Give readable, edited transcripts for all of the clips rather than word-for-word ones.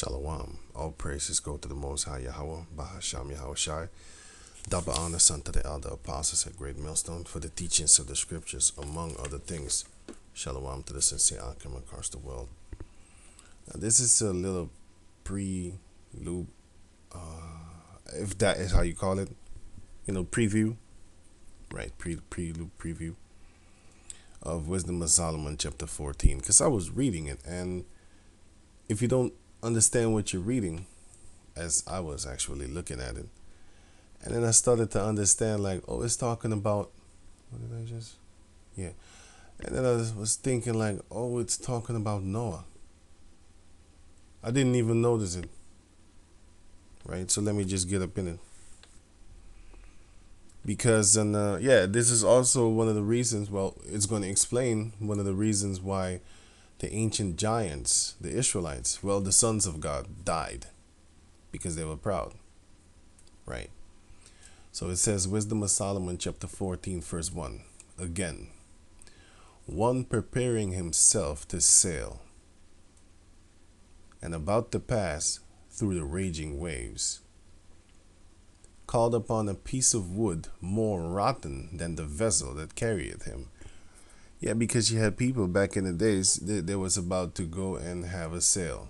Shalom. All praises go to the Most High Yahweh, Bahasham Yahweh Shai. Double honor unto the elder apostles at Great Millstone for the teachings of the scriptures, among other things. Shalom to the sincere outcome across the world. Now, this is a little prelude, if that is how you call it, preview, right? Prelude preview of Wisdom of Solomon, chapter 14. Because I was reading it, and if you don't understand what you're reading, as I was actually looking at it, and then I started to understand, like, oh, it's talking about, what did I just, yeah, and then I was thinking, like, oh, it's talking about Noah. I didn't even notice it, right? So let me just get up in it, because, and this is also one of the reasons, well, it's going to explain one of the reasons why the ancient giants, the Israelites, well, the sons of God, died because they were proud, right? So it says, Wisdom of Solomon, chapter 14, verse 1. Again, one preparing himself to sail and about to pass through the raging waves, called upon a piece of wood more rotten than the vessel that carrieth him. Yeah, because you had people back in the days that was about to go and have a sail,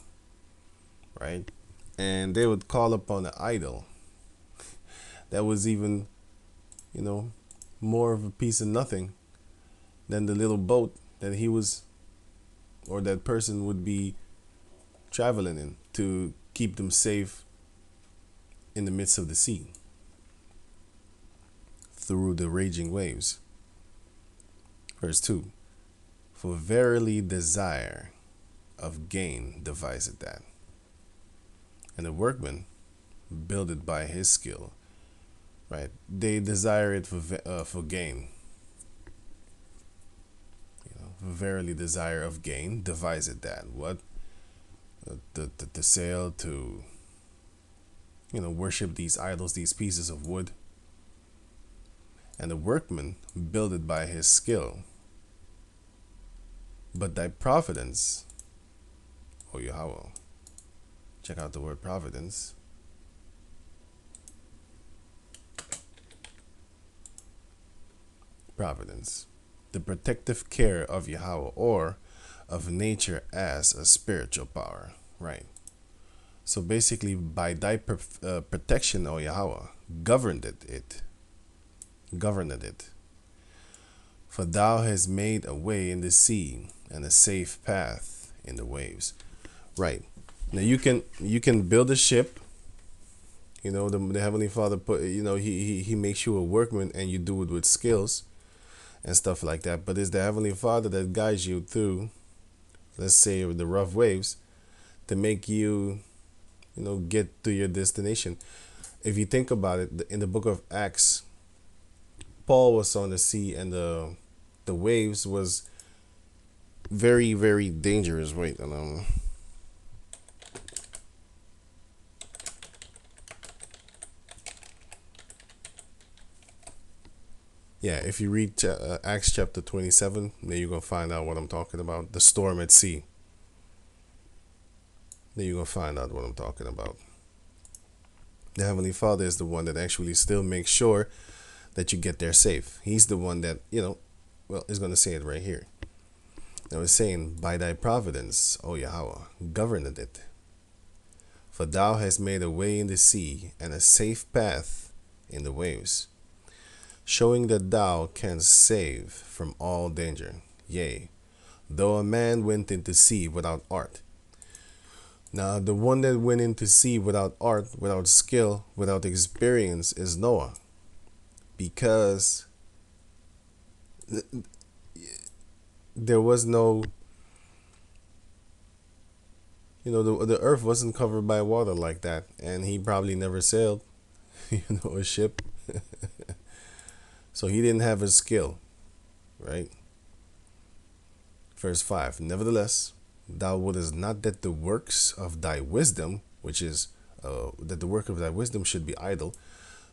right? And they would call upon an idol that was even, more of a piece of nothing than the little boat that he was, or that person would be traveling in to keep them safe in the midst of the sea through the raging waves. Verse 2. For verily desire of gain deviseth that, and the workman builded by his skill. Right? They desire it for gain. Verily desire of gain deviseth that. What? The sale to, worship these idols, these pieces of wood. And the workman builded by his skill. But thy providence, O Yahweh. Check out the word providence. Providence, the protective care of Yahweh, or of nature as a spiritual power, right? So basically, by thy protection, O Yahweh, governed it. For thou hast made a way in the sea and a safe path in the waves, right? Now you can build a ship. The Heavenly Father put, he makes you a workman, and you do it with skills and stuff like that. But it's the Heavenly Father that guides you through, let's say, the rough waves to make you, get to your destination. If you think about it, in the book of Acts, Paul was on the sea, and the waves was very, very dangerous. Wait, yeah, if you read Acts chapter 27, then you're going to find out what I'm talking about. The storm at sea. Then you're going to find out what I'm talking about. The Heavenly Father is the one that actually still makes sure that you get there safe. He's the one that, is going to say it right here. Now it's saying, by thy providence, O Yahweh, governed it. For thou hast made a way in the sea and a safe path in the waves, showing that thou canst save from all danger. Yea, though a man went into sea without art. Now, the one that went into sea without art, without skill, without experience is Noah. Because there was no, the earth wasn't covered by water like that. And he probably never sailed, a ship. So he didn't have his skill, right? Verse 5. Nevertheless, thou wouldest not that the works of thy wisdom, which is that the work of thy wisdom should be idle.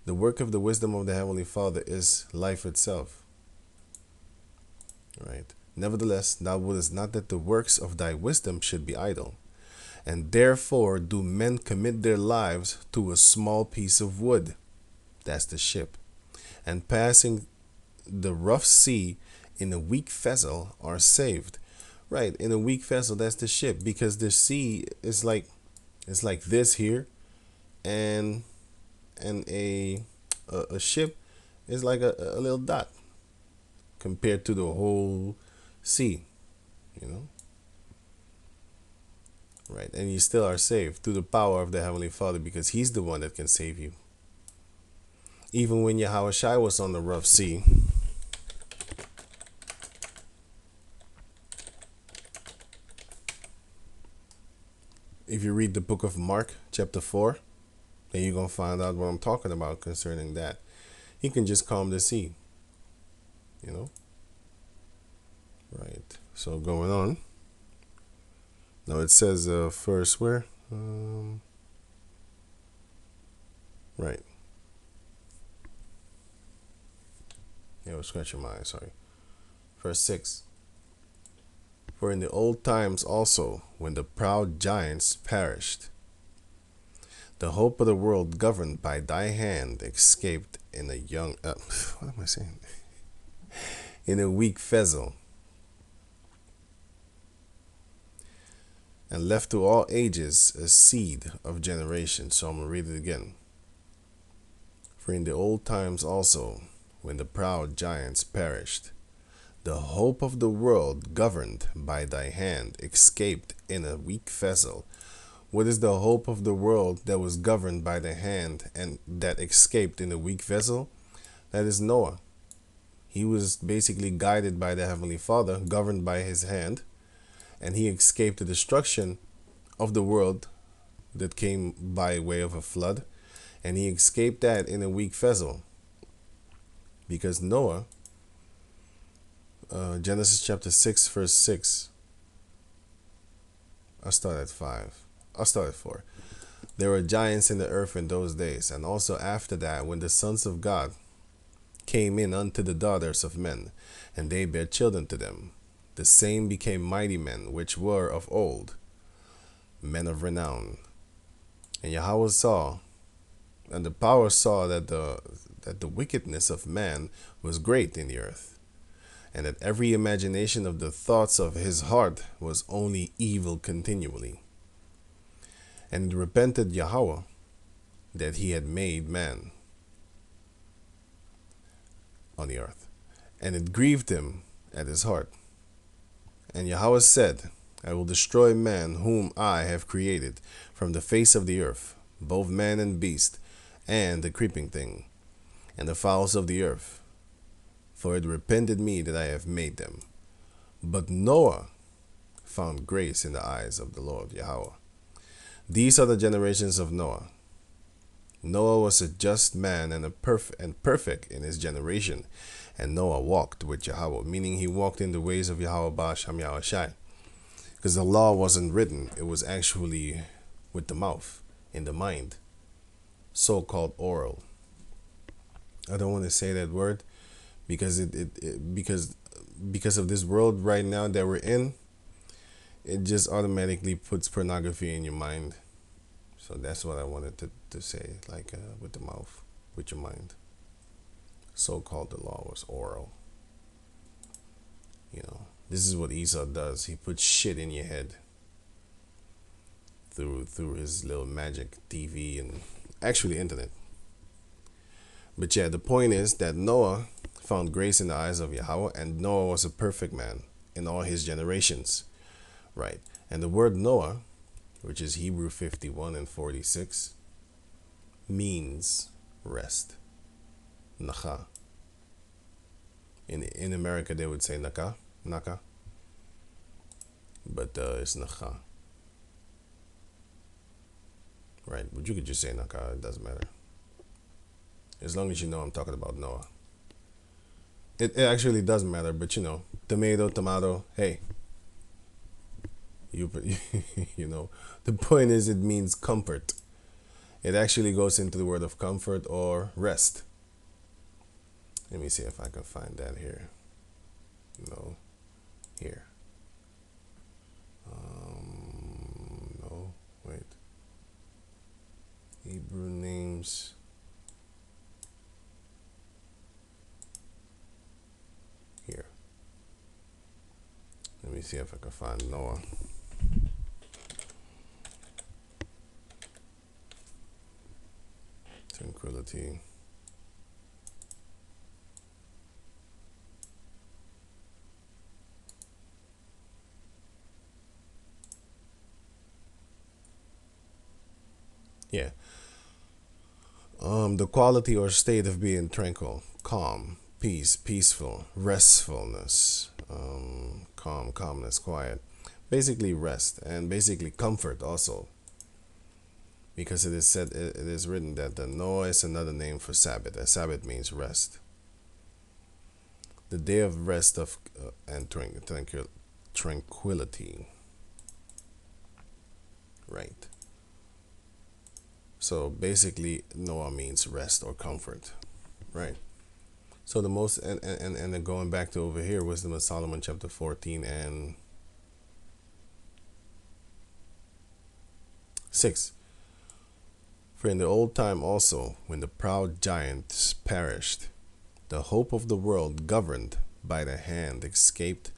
The work of the wisdom of the Heavenly Father is life itself, right? Nevertheless, thou wouldest not that the works of thy wisdom should be idle, And therefore do men commit their lives to a small piece of wood, that's the ship, and passing the rough sea in a weak vessel are saved. Right, in a weak vessel, that's the ship, because the sea is like, it's like this here, and a ship is like a little dot compared to the whole sea, you know. Right, and you still are saved through the power of the Heavenly Father, because He's the one that can save you. Even when Yahweh Shai was on the rough sea, if you read the book of Mark, chapter 4, then you're going to find out what I'm talking about concerning that. He can just calm the sea, you know. Right, so going on. Now it says first where? Right. Yeah, I was scratching my eye, sorry. Verse 6. For in the old times also, when the proud giants perished, the hope of the world governed by thy hand escaped in a young, what am I saying? In a weak vessel, and left to all ages a seed of generations. So I'm going to read it again. For in the old times also, when the proud giants perished, the hope of the world governed by thy hand escaped in a weak vessel. What is the hope of the world that was governed by the hand and that escaped in a weak vessel? That is Noah. He was basically guided by the Heavenly Father, governed by his hand, and he escaped the destruction of the world that came by way of a flood, and he escaped that in a weak vessel. Because Noah, Genesis chapter 6, verse 6, I'll start at 5. I'll start at 4. There were giants in the earth in those days, and also after that, when the sons of God came in unto the daughters of men, and they bare children to them. The same became mighty men, which were of old, men of renown. And Yahweh saw, and the power saw that the wickedness of man was great in the earth, and that every imagination of the thoughts of his heart was only evil continually. And it repented Yahweh that he had made man on the earth, and it grieved him at his heart. And Yahweh said, I will destroy man whom I have created from the face of the earth, both man and beast, and the creeping thing, and the fowls of the earth, for it repented me that I have made them. But Noah found grace in the eyes of the Lord Yahweh. These are the generations of Noah. Noah was a just man and perfect in his generation. And Noah walked with Yahweh, meaning he walked in the ways of Yahweh Ba'asham Yahweh Shai. Because the law wasn't written, it was actually with the mouth, in the mind, so-called oral. I don't want to say that word because because of this world right now that we're in, it just automatically puts pornography in your mind. So that's what I wanted to say, like with the mouth, with your mind. So-called the law was oral. You know, this is what Esau does. He puts shit in your head through his little magic TV and actually internet. But yeah, the point is that Noah found grace in the eyes of Yahweh, and Noah was a perfect man in all his generations. Right. And the word Noah, which is Hebrew 51 and 46, means rest. Nacha. In America, they would say naka, but it's nacha. Right, but you could just say naka, it doesn't matter. As long as you know I'm talking about Noah. It actually doesn't matter, but you know, tomato, hey. You know, the point is it means comfort. It actually goes into the word of comfort or rest. Let me see if I can find that here. No. Here. No. Wait. Hebrew names. Here. Let me see if I can find Noah. Tranquility. Yeah. The quality or state of being tranquil, calm, peace, peaceful, restfulness, calmness, quiet. Basically rest and basically comfort also. Because it is said, it is written that the Noah is another name for Sabbath. And Sabbath means rest. The day of rest of and tranquility. Right. So basically, Noah means rest or comfort. Right. So the most, and then going back to over here, Wisdom of Solomon chapter 14 and 6. For in the old time also, when the proud giants perished, the hope of the world governed by the hand escaped,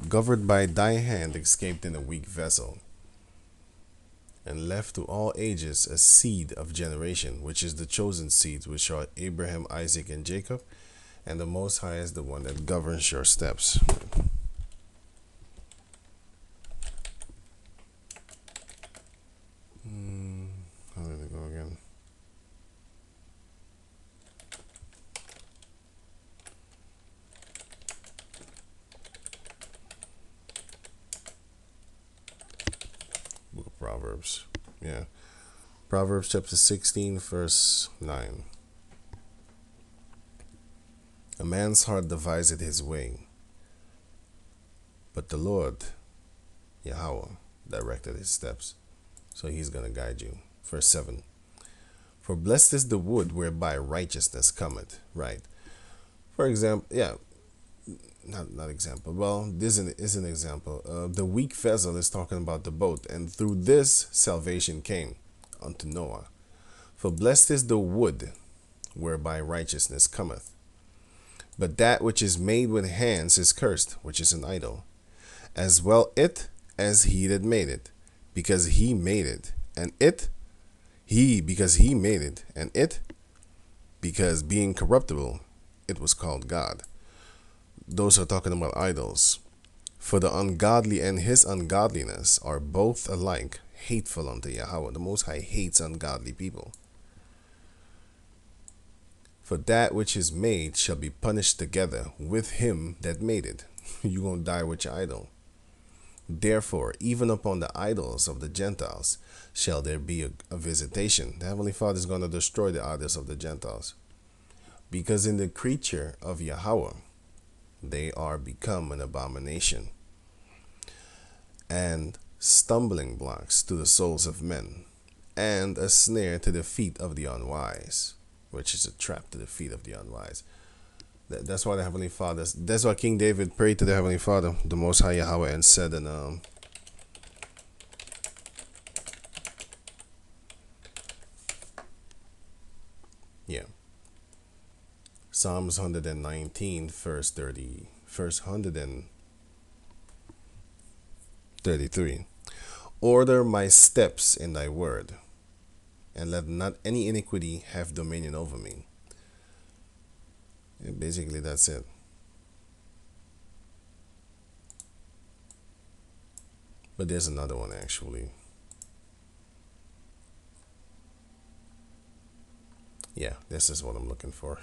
governed by thy hand escaped in a weak vessel, and left to all ages a seed of generation, which is the chosen seeds, which are Abraham, Isaac, and Jacob, and the Most High is the one that governs your steps. How did it go again? Book of Proverbs. Yeah. Proverbs chapter 16, verse 9. A man's heart deviseth his way, but the Lord, Yahweh, directed his steps. So he's going to guide you. Verse 7. For blessed is the wood whereby righteousness cometh. Right. For example, yeah, not example. Well, this is an example. The weak vessel is talking about the boat, and through this salvation came unto Noah. For blessed is the wood whereby righteousness cometh. But that which is made with hands is cursed, which is an idol. As well it as he that made it, because he made it, and it, he because he made it, and it, because being corruptible, it was called God. Those are talking about idols. For the ungodly and his ungodliness are both alike hateful unto Yahweh. The Most High hates ungodly people. For that which is made shall be punished together with him that made it. You're going to die with your idol. Therefore, even upon the idols of the Gentiles shall there be a visitation. The Heavenly Father is going to destroy the idols of the Gentiles. Because in the creature of Yahweh, they are become an abomination and stumbling blocks to the souls of men, and a snare to the feet of the unwise, which is a trap to the feet of the unwise. That's why the Heavenly Father, that's why King David prayed to the Heavenly Father, the Most High Yahweh, and said in Psalms 119, verse 133. Order my steps in thy word, and let not any iniquity have dominion over me. And basically, that's it. But there's another one, actually. Yeah, this is what I'm looking for.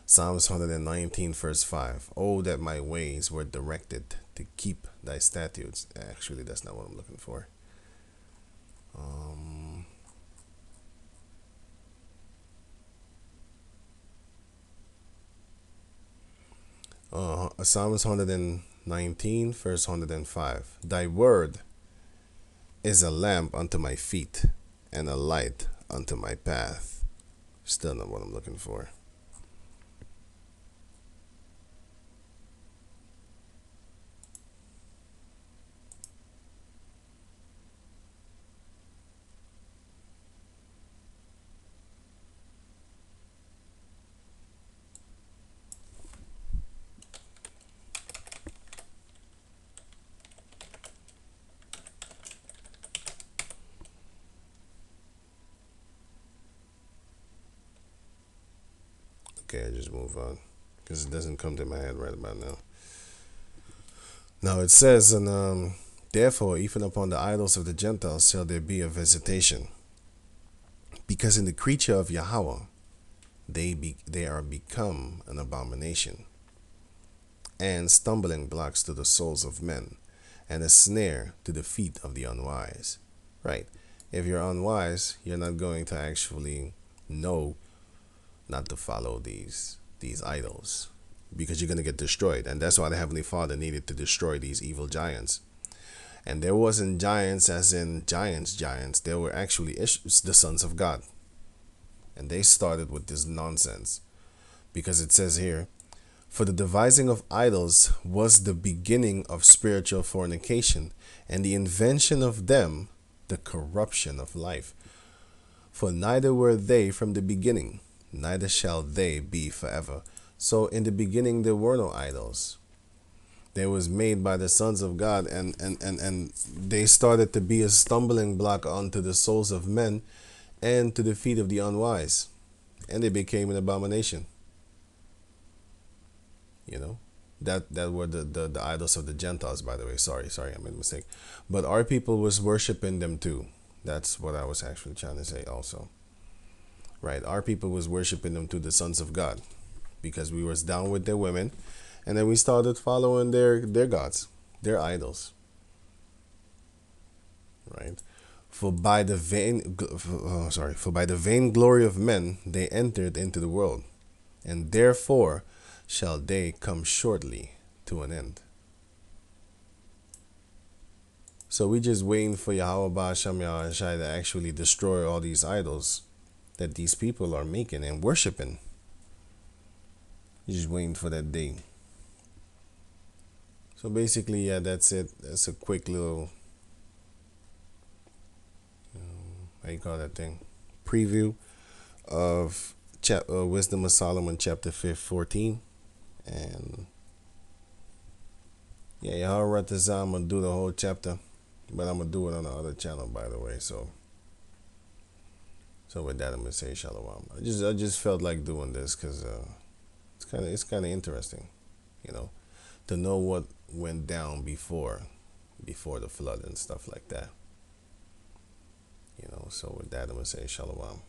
Psalms 119, verse 5. Oh, that my ways were directed to keep thy statutes. Actually, that's not what I'm looking for. Psalms 119, verse 105. Thy word is a lamp unto my feet and a light unto my path. Still not what I'm looking for. okay, I just move on because it doesn't come to my head right about now. Now it says, and therefore, even upon the idols of the Gentiles shall there be a visitation, because in the creature of Yahweh they are become an abomination, and stumbling blocks to the souls of men, and a snare to the feet of the unwise. Right? If you're unwise, you're not going to actually know not to follow these idols, because you're going to get destroyed. And that's why the Heavenly Father needed to destroy these evil giants. And there wasn't giants as in giants. There were actually the sons of God. And they started with this nonsense. Because it says here, for the devising of idols was the beginning of spiritual fornication, and the invention of them the corruption of life. For neither were they from the beginning, neither shall they be forever. So in the beginning there were no idols. They was made by the sons of God, and they started to be a stumbling block unto the souls of men and to the feet of the unwise. And they became an abomination. You know, that were the idols of the Gentiles, by the way. Sorry, I made a mistake. But our people was worshiping them too. That's what I was actually trying to say also. Right, our people was worshiping them to the sons of God, because we was down with their women, and then we started following their gods, their idols. Right, for by the vain glory of men they entered into the world, and therefore shall they come shortly to an end. So we just waiting for Yahweh Ba'Shem Yahweh Shai to actually destroy all these idols that these people are making and worshiping. You're just waiting for that day. So basically, yeah, that's it. That's a quick little, how you call that thing? Preview of Wisdom of Solomon, chapter 14. And yeah, Yahweh Ratazah, I'm going to do the whole chapter, but I'm going to do it on the other channel, by the way. So with that, I'm going to say Shalom. I just felt like doing this because it's kind of interesting, you know, to know what went down before the flood and stuff like that. You know, so with that, I'm going to say Shalom.